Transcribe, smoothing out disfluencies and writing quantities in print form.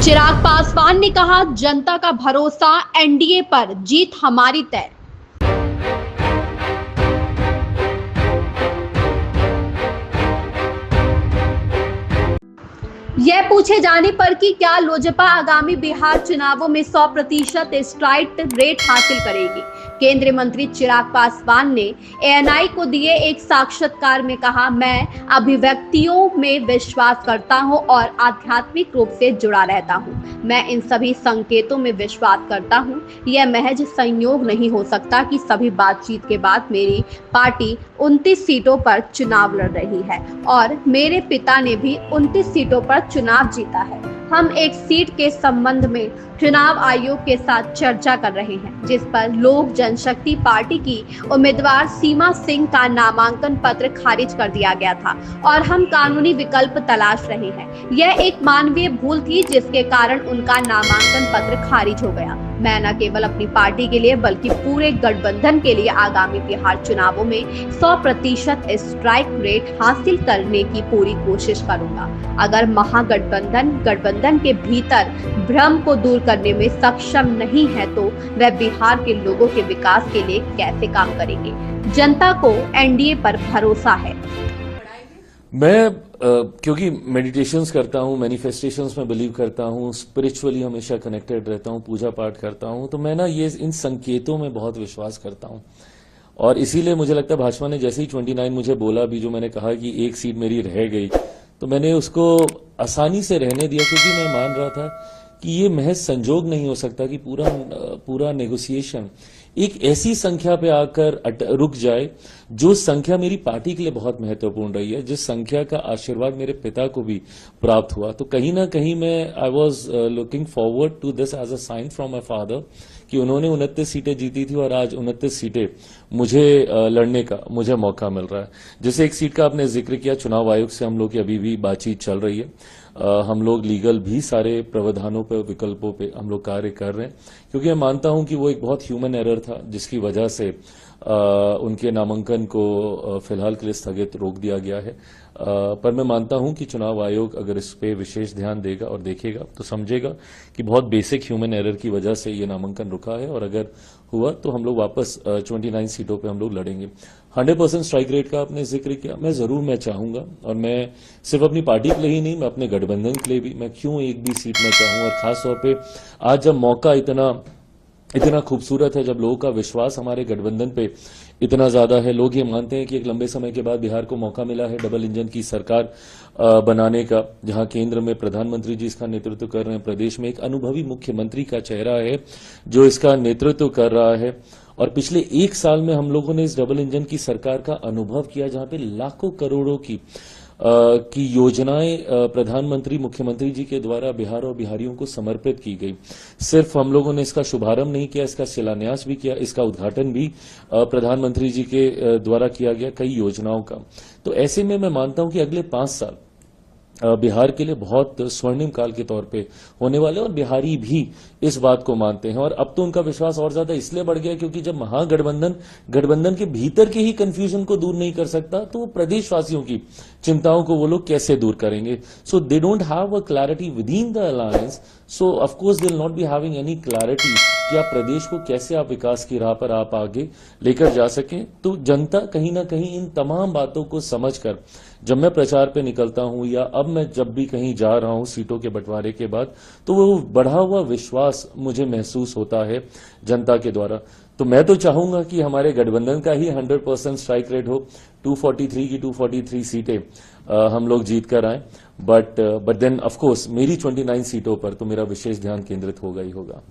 चिराग पासवान ने कहा, जनता का भरोसा एनडीए पर, जीत हमारी तय। यह पूछे जाने पर कि क्या लोजपा आगामी बिहार चुनावों में 100% स्ट्राइक रेट हासिल करेगी, केंद्रीय मंत्री चिराग पासवान ने एएनआई को दिए एक साक्षात्कार में कहा, मैं अभिव्यक्तियों में विश्वास करता हूं और आध्यात्मिक रूप से जुड़ा रहता हूं। मैं इन सभी संकेतों में विश्वास करता हूं। यह महज संयोग नहीं हो सकता कि सभी बातचीत के बाद मेरी पार्टी 29 सीटों पर चुनाव लड़ रही है और मेरे पिता ने भी 29 सीटों पर चुनाव जीता है। हम एक सीट के संबंध में चुनाव आयोग के साथ चर्चा कर रहे हैं, जिस पर लोक जनशक्ति पार्टी की उम्मीदवार सीमा सिंह का नामांकन पत्र खारिज कर दिया गया था और हम कानूनी विकल्प तलाश रहे हैं। यह एक मानवीय भूल थी जिसके कारण उनका नामांकन पत्र खारिज हो गया। मैं न केवल अपनी पार्टी के लिए बल्कि पूरे गठबंधन के लिए आगामी बिहार चुनावों में 100% स्ट्राइक रेट हासिल करने की पूरी कोशिश करूंगा। अगर गठबंधन के भीतर भ्रम को दूर करने में सक्षम नहीं है तो वह बिहार के लोगों के विकास के लिए कैसे काम करेंगे। जनता को एनडीए पर भरोसा है। मैं क्योंकि मेडिटेशंस करता हूँ, मैनिफेस्टेशंस में बिलीव करता हूँ, स्पिरिचुअली हमेशा कनेक्टेड रहता हूँ, पूजा पाठ करता हूँ, तो मैं ना ये इन संकेतों में बहुत विश्वास करता हूँ। और इसीलिए मुझे लगता है भाजपा ने जैसे ही 29 मुझे बोला, अभी जो मैंने कहा कि एक सीट मेरी रह गई, तो मैंने उसको आसानी से रहने दिया, क्योंकि मैं मान रहा था कि ये महज संजोग नहीं हो सकता कि पूरा नेगोशिएशन एक ऐसी संख्या पे आकर रुक जाए जो संख्या मेरी पार्टी के लिए बहुत महत्वपूर्ण रही है, जिस संख्या का आशीर्वाद मेरे पिता को भी प्राप्त हुआ। तो कहीं ना कहीं मैं I was looking forward to this as a sign from my father कि उन्होंने 29 सीटें जीती थी और आज 29 सीटें मुझे लड़ने का मुझे मौका मिल रहा है। जैसे एक सीट का आपने जिक्र किया, चुनाव आयोग से हम लोग की अभी भी बातचीत चल रही है। हम लोग लीगल भी सारे प्रावधानों पे, विकल्पों पे हम लोग कार्य कर रहे हैं, क्योंकि मैं मानता हूं कि वो एक बहुत ह्यूमन एरर था जिसकी वजह से उनके नामांकन को फिलहाल के लिए स्थगित रोक दिया गया है। पर मैं मानता हूं कि चुनाव आयोग अगर इस पे विशेष ध्यान देगा और देखेगा तो समझेगा कि बहुत बेसिक ह्यूमन एरर की वजह से ये नामांकन रुका है, और अगर हुआ तो हम लोग वापस 29 सीटों पे हम लोग लड़ेंगे। 100% स्ट्राइक रेट का आपने जिक्र किया, मैं चाहूंगा, और मैं सिर्फ अपनी पार्टी के लिए ही नहीं, मैं अपने गठबंधन के लिए भी, मैं क्यों एक भी सीट में चाहूं। और खासतौर पर आज जब मौका इतना खूबसूरत है, जब लोगों का विश्वास हमारे गठबंधन पे इतना ज्यादा है, लोग ये मानते हैं कि एक लंबे समय के बाद बिहार को मौका मिला है डबल इंजन की सरकार बनाने का, जहां केंद्र में प्रधानमंत्री जी इसका नेतृत्व कर रहे हैं, प्रदेश में एक अनुभवी मुख्यमंत्री का चेहरा है जो इसका नेतृत्व कर रहा है। और पिछले एक साल में हम लोगों ने इस डबल इंजन की सरकार का अनुभव किया, जहां पे लाखों करोड़ों की योजनाएं प्रधानमंत्री मुख्यमंत्री जी के द्वारा बिहार और बिहारियों को समर्पित की गई। सिर्फ हम लोगों ने इसका शुभारंभ नहीं किया, इसका शिलान्यास भी किया, इसका उद्घाटन भी प्रधानमंत्री जी के द्वारा किया गया कई योजनाओं का। तो ऐसे में मैं मानता हूं कि अगले 5 साल बिहार के लिए बहुत स्वर्णिम काल के तौर पे होने वाले, और बिहारी भी इस बात को मानते हैं। और अब तो उनका विश्वास और ज्यादा इसलिए बढ़ गया क्योंकि जब गठबंधन के भीतर के ही कंफ्यूजन को दूर नहीं कर सकता, तो प्रदेशवासियों की चिंताओं को वो लोग कैसे दूर करेंगे। So they don't have a clarity within the alliance, so of course they will not be having any clarity कि आप प्रदेश को कैसे आप विकास की राह पर आप आगे लेकर जा सकें। तो जनता कहीं ना कहीं इन तमाम बातों को समझकर जब मैं प्रचार पे निकलता हूं, या अब मैं जब भी कहीं जा रहा हूं सीटों के बंटवारे के बाद, तो वो बढ़ा हुआ विश्वास मुझे महसूस होता है जनता के द्वारा। तो मैं तो चाहूंगा कि हमारे गठबंधन का ही 100% स्ट्राइक रेट हो, 243 की 243 सीटें हम लोग जीत कर आए। बट देन ऑफ कोर्स मेरी 29 सीटों पर तो मेरा विशेष ध्यान केंद्रित होगा ही होगा।